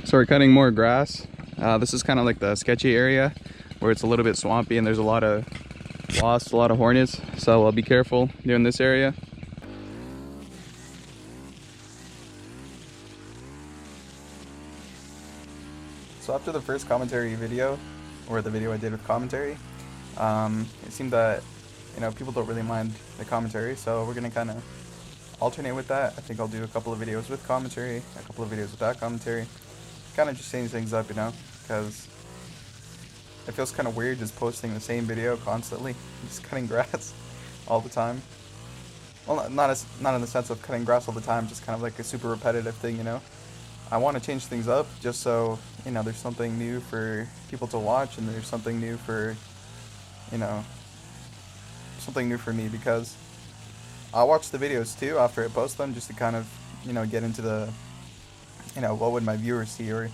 So we're cutting more grass. This is kind of like the sketchy area where it's a little bit swampy and there's a lot of wasps, a lot of hornets. So be careful doing this area. So after the first commentary video, or the video I did with commentary, it seemed that people don't really mind the commentary, so we're gonna kind of alternate with that. I think I'll do a couple of videos with commentary, a couple of videos without commentary, kind of just change things up, because it feels kind of weird just posting the same video constantly, just cutting grass all the time. Well, not in the sense of cutting grass all the time, just kind of like a super repetitive thing, I want to change things up just so, there's something new for people to watch, and there's something new for, something new for me, because I'll watch the videos too after I post them just to kind of, get into the, what would my viewers see, or,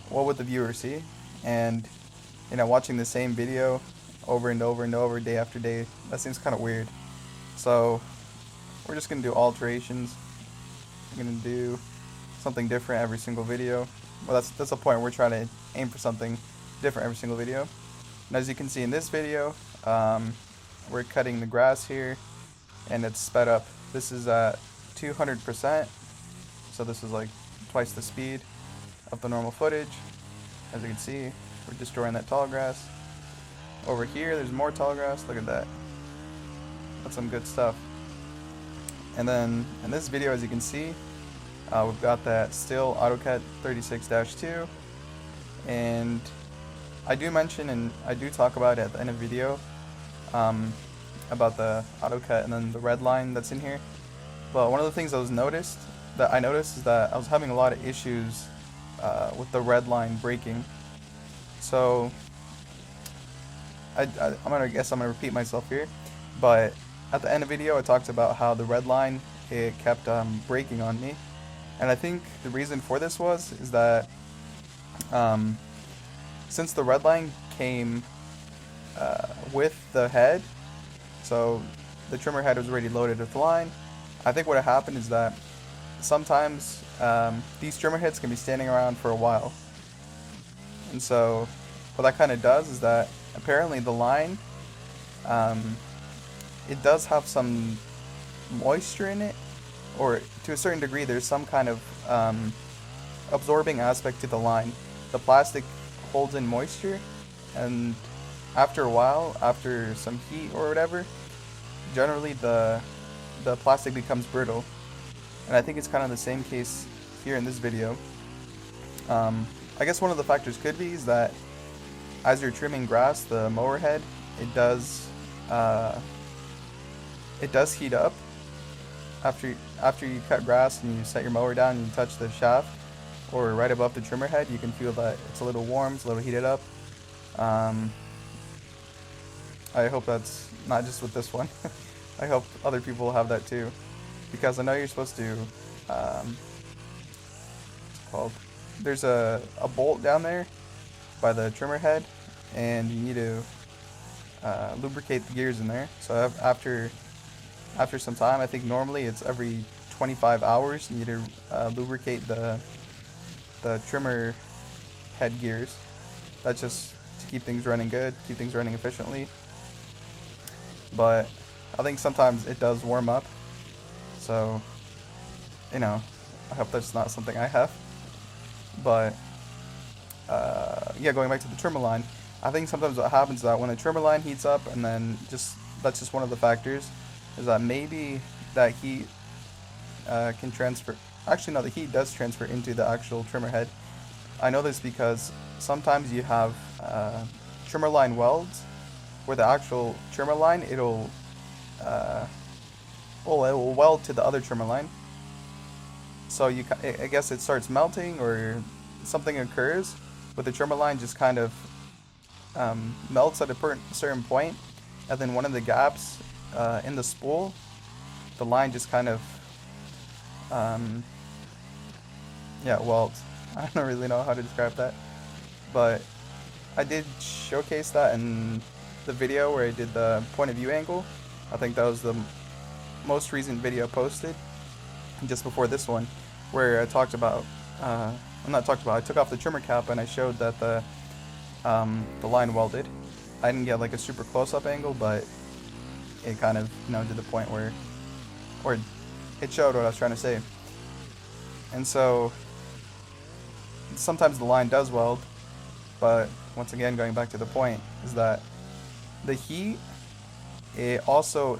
what would the viewers see, and, watching the same video over and over and over, day after day, that seems kind of weird. So, we're just going to do alterations. I'm going to do something different every single video. Well, that's the point. We're trying to aim for something different every single video. And as you can see in this video, we're cutting the grass here, and it's sped up. This is at 200%, so this is like twice the speed of the normal footage. As you can see, we're destroying that tall grass. Over here, there's more tall grass. Look at that. That's some good stuff. And then in this video, as you can see, we've got that Stihl AutoCut 36-2, and I do mention, and I do talk about it at the end of the video, about the AutoCut and then the red line that's in here. But one of the things I noticed is that I was having a lot of issues with the red line breaking. So I guess I'm gonna repeat myself here, but at the end of the video I talked about how the red line, it kept breaking on me. And I think the reason for this is that since the red line came with the head, so the trimmer head was already loaded with the line, I think what happened is that sometimes these trimmer heads can be standing around for a while. And so what that kind of does is that apparently the line, it does have some moisture in it, or to a certain degree there's some kind of absorbing aspect to the line. The plastic holds in moisture, and after a while, after some heat or whatever, generally the plastic becomes brittle. And I think it's kind of the same case here in this video. I guess one of the factors could be is that as you're trimming grass, the mower head, it does heat up. After you cut grass and you set your mower down and you touch the shaft, or right above the trimmer head, you can feel that it's a little warm, it's a little heated up. I hope that's not just with this one. I hope other people will have that too, because I know you're supposed to, what's it called? There's a bolt down there by the trimmer head, and you need to lubricate the gears in there. So after some time, I think normally it's every 25 hours, you need to lubricate the trimmer head gears. That's just to keep things running good, keep things running efficiently. But I think sometimes it does warm up, so I hope that's not something I have. But yeah, going back to the trimmer line, I think sometimes what happens is that when the trimmer line heats up, and then that's just one of the factors, is that maybe that heat can transfer. Actually, no, the heat does transfer into the actual trimmer head. I know this because sometimes you have trimmer line welds where the actual trimmer line, it will weld to the other trimmer line. So I guess it starts melting, or something occurs, but the trimmer line just kind of melts at a certain point, and then one of the gaps in the spool, the line just kind of welds. I don't really know how to describe that, but I did showcase that in the video where I did the point of view angle. I think that was the most recent video posted, just before this one, where I talked about I'm not talked about. I took off the trimmer cap and I showed that the line welded. I didn't get like a super close-up angle, but it kind of, you know, did the point where it showed what I was trying to say. And so sometimes the line does weld, but once again, going back to the point, is that the heat, it also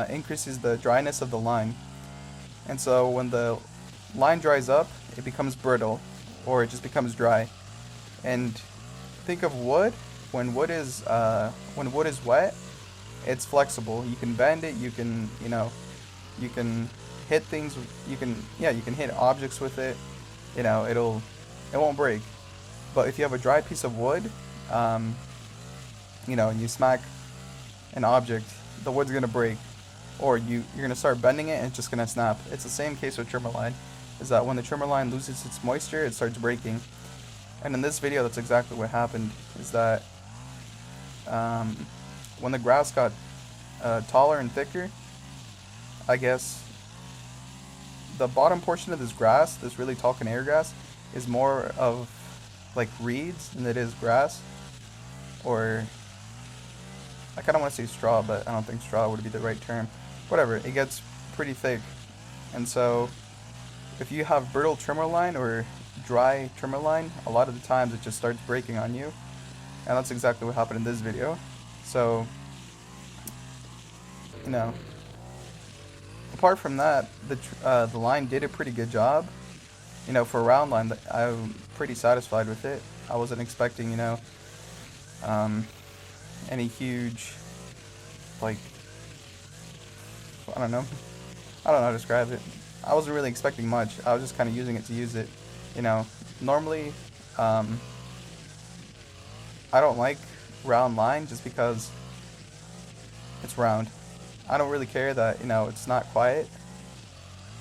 increases the dryness of the line. And so when the line dries up, it becomes brittle, or it just becomes dry. And think of wood. When wood is wet, it's flexible. You can bend it. You can, you know, you can hit things. You can hit objects with it. You know, it won't break. But if you have a dry piece of wood, you know, and you smack an object, the wood's gonna break, or you're gonna start bending it and it's just gonna snap. It's the same case with trimmer line. Is that when the trimmer line loses its moisture, it starts breaking. And in this video, that's exactly what happened. Is that when the grass got taller and thicker, I guess the bottom portion of this grass, this really tall canary grass, is more of like reeds than it is grass. Or I kind of want to say straw, but I don't think straw would be the right term. Whatever, it gets pretty thick. And so if you have brittle trimmer line or dry trimmer line, a lot of the times it just starts breaking on you. And that's exactly what happened in this video. So, you know, apart from that, the line did a pretty good job. You know, for a round line, I'm pretty satisfied with it. I wasn't expecting, you know, any huge, like, I don't know how to describe it. I wasn't really expecting much. I was just kind of using it to use it. You know, normally, I don't like round line just because it's round. I don't really care that, you know, it's not quiet,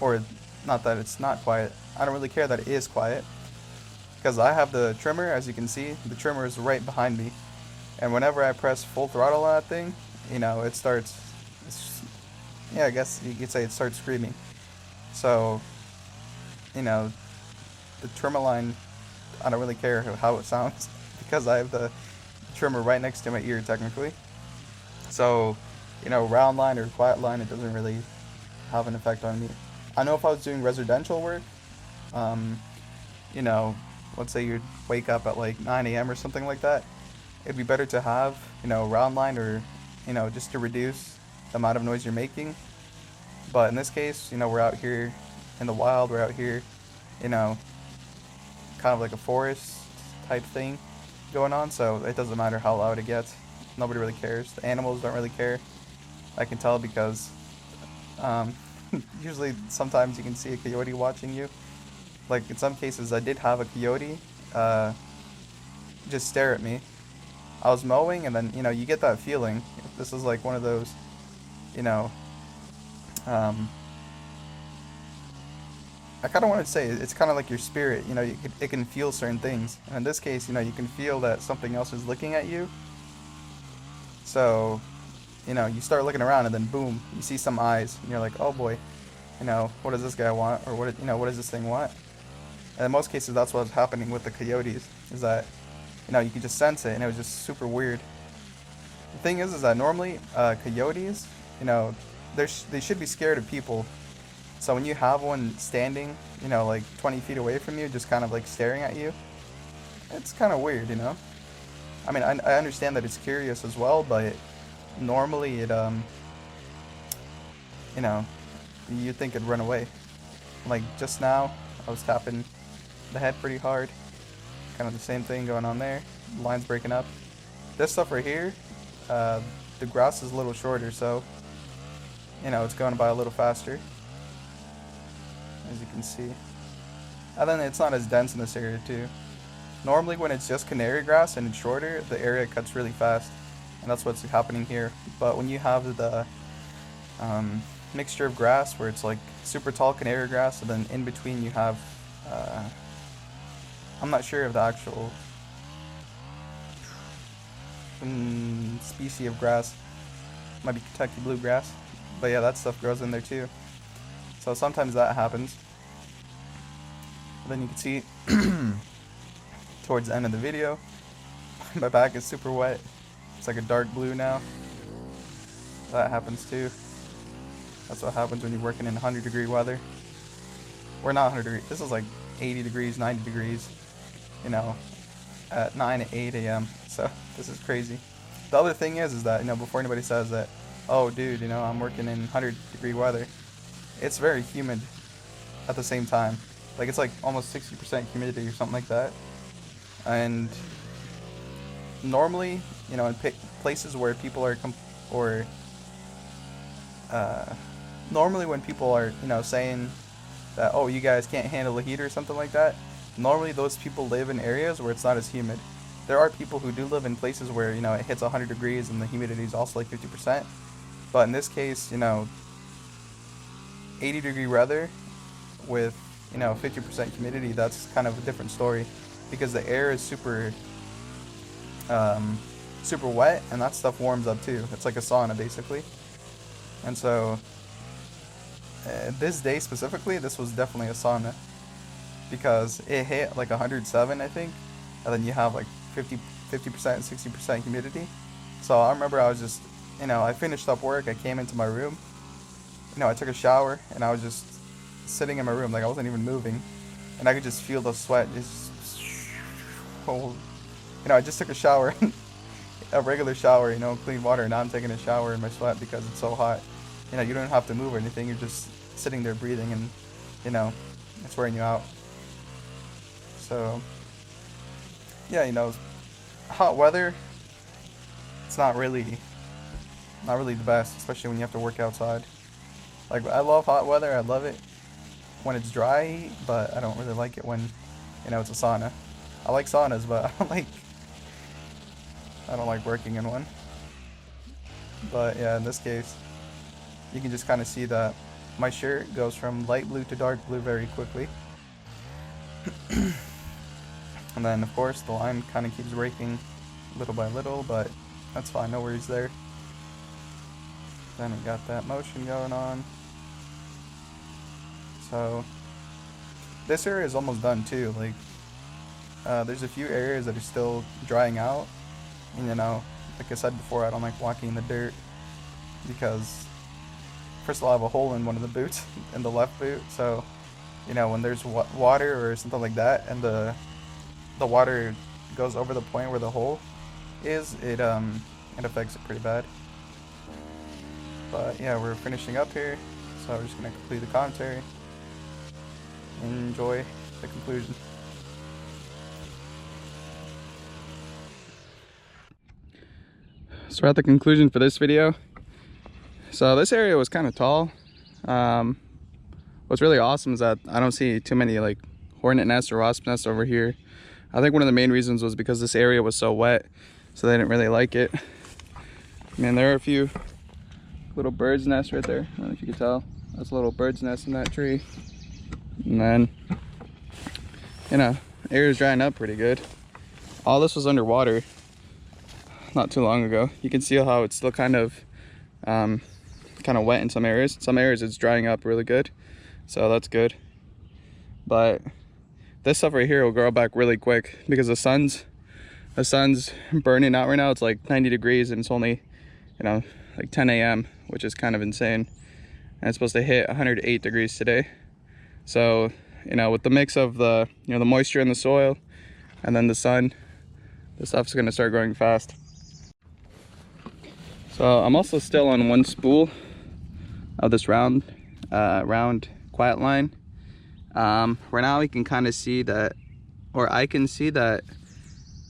or not that it's not quiet. I don't really care that it is quiet, because I have the trimmer. As you can see, the trimmer is right behind me, and whenever I press full throttle on that thing, you know, it starts, yeah, I guess you could say it starts screaming. So, you know, the trimmer line, I don't really care how it sounds, because I have the trimmer right next to my ear technically. So, you know, round line or quiet line, it doesn't really have an effect on me. I know if I was doing residential work, you know, let's say you'd wake up at like 9 a.m. or something like that, it'd be better to have, you know, round line, or, you know, just to reduce the amount of noise you're making. But in this case, you know, we're out here in the wild, we're out here, you know, kind of like a forest type thing going on, so it doesn't matter how loud it gets. Nobody really cares. The animals don't really care. I can tell because usually sometimes you can see a coyote watching you. Like in some cases I did have a coyote just stare at me. I was mowing, and then, you know, you get that feeling. This is like one of those, you know, I kind of want to say it's kind of like your spirit, you know, it can feel certain things. And in this case, you know, you can feel that something else is looking at you. So, you know, you start looking around, and then boom, you see some eyes, and you're like, oh boy, you know, what does this guy want? Or what, you know, what does this thing want? And in most cases, that's what's happening with the coyotes, is that, you know, you can just sense it, and it was just super weird. The thing is that normally coyotes, you know, they should be scared of people. So when you have one standing, you know, like 20 feet away from you, just kind of like staring at you, it's kind of weird, you know? I mean, I understand that it's curious as well, but normally it, you know, you'd think it'd run away. Like just now, I was tapping the head pretty hard. Kind of the same thing going on there. The line's breaking up. This stuff right here, the grass is a little shorter, so, you know, it's going by a little faster, as you can see. And then it's not as dense in this area too. Normally when it's just canary grass and it's shorter, the area cuts really fast, and that's what's happening here. But when you have the mixture of grass where it's like super tall canary grass, and then in between you have, I'm not sure of the actual species of grass, might be Kentucky bluegrass, but yeah, that stuff grows in there too. So sometimes that happens. then you can see towards the end of the video, my back is super wet. It's like a dark blue now. That happens too. That's what happens when you're working in 100-degree weather. We're not 100 degrees. This is like 80 degrees, 90 degrees, you know, at 9 to 8 a.m. So this is crazy. The other thing is that, you know, before anybody says that, oh, dude, you know, I'm working in 100-degree weather, it's very humid at the same time. Like, it's like almost 60% humidity or something like that. And normally, you know, in places where people are, normally when people are, you know, saying that, oh, you guys can't handle the heat or something like that, normally those people live in areas where it's not as humid. There are people who do live in places where, you know, it hits 100 degrees and the humidity is also like 50%. But in this case, you know, 80-degree weather with, you know, 50% humidity, that's kind of a different story, because the air is super wet, and that stuff warms up too. It's like a sauna basically. And so this day specifically, this was definitely a sauna, because it hit like 107, I think, and then you have like 50%, 60% humidity. So I remember I was just, you know, I finished up work, I came into my room, you know, I took a shower, and I was just sitting in my room, like I wasn't even moving, and I could just feel the sweat just, you know, I just took a shower, a regular shower, you know, clean water, and now I'm taking a shower in my sweat because it's so hot. You know, you don't have to move or anything, you're just sitting there breathing, and, you know, it's wearing you out. So, yeah, you know, hot weather, it's not really the best, especially when you have to work outside. Like, I love hot weather, I love it when it's dry, but I don't really like it when, you know, it's a sauna. I like saunas, but I don't like working in one. But yeah, in this case, you can just kind of see that my shirt goes from light blue to dark blue very quickly. And then, of course, the line kind of keeps breaking little by little, but that's fine, no worries there. Then we got that motion going on. So this area is almost done too. Like, there's a few areas that are still drying out, and, you know, like I said before, I don't like walking in the dirt because, first of all, I have a hole in one of the boots, in the left boot, so, you know, when there's water or something like that, and the water goes over the point where the hole is, it affects it pretty bad. But yeah, we're finishing up here, so we're just gonna complete the commentary and enjoy the conclusion. So we're at the conclusion for this video. So this area was kind of tall. What's really awesome is that I don't see too many like hornet nests or wasp nests over here. I think one of the main reasons was because this area was so wet, so they didn't really like it. I mean, there are a few little bird's nests right there. I don't know if you can tell. That's a little bird's nest in that tree. And then, you know, air is drying up pretty good. All this was underwater not too long ago. You can see how it's still kind of wet in some areas. Some areas it's drying up really good, so that's good. But this stuff right here will grow back really quick because the sun's burning out right now. It's like 90 degrees and it's only, you know, like 10 a.m., which is kind of insane. And it's supposed to hit 108 degrees today. So, you know, with the mix of the, you know, the moisture in the soil and then the sun, the stuff's gonna start growing fast. So I'm also still on one spool of this round quiet line. Right now we can kind of see that, or I can see that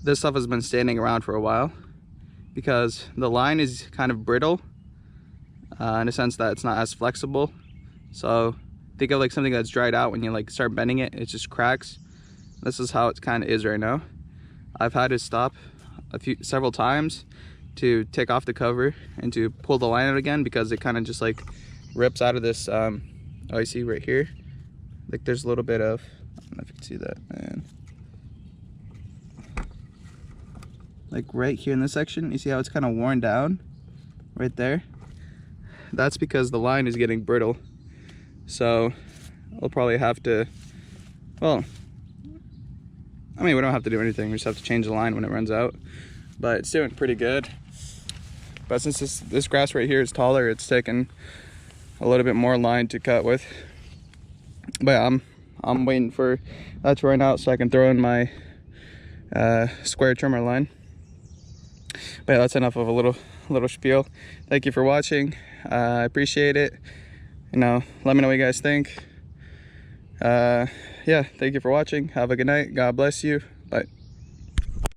this stuff has been standing around for a while because the line is kind of brittle in a sense that it's not as flexible. So think of like something that's dried out. When you like start bending it, it just cracks. This is how it kind of is right now. I've had to stop several times to take off the cover and to pull the line out again because it kind of just like rips out of this. Oh, you see right here, like there's a little bit of, I don't know if you can see that, man. Like right here in this section, you see how it's kind of worn down right there? That's because the line is getting brittle. So I'll probably have to, well, I mean, we don't have to do anything. We just have to change the line when it runs out. But it's doing pretty good. But since this grass right here is taller, it's taking a little bit more line to cut with. But yeah, I'm waiting for that to run out so I can throw in my square trimmer line. But yeah, that's enough of a little spiel. Thank you for watching. I appreciate it. You know, let me know what you guys think. Yeah, thank you for watching. Have a good night. God bless you.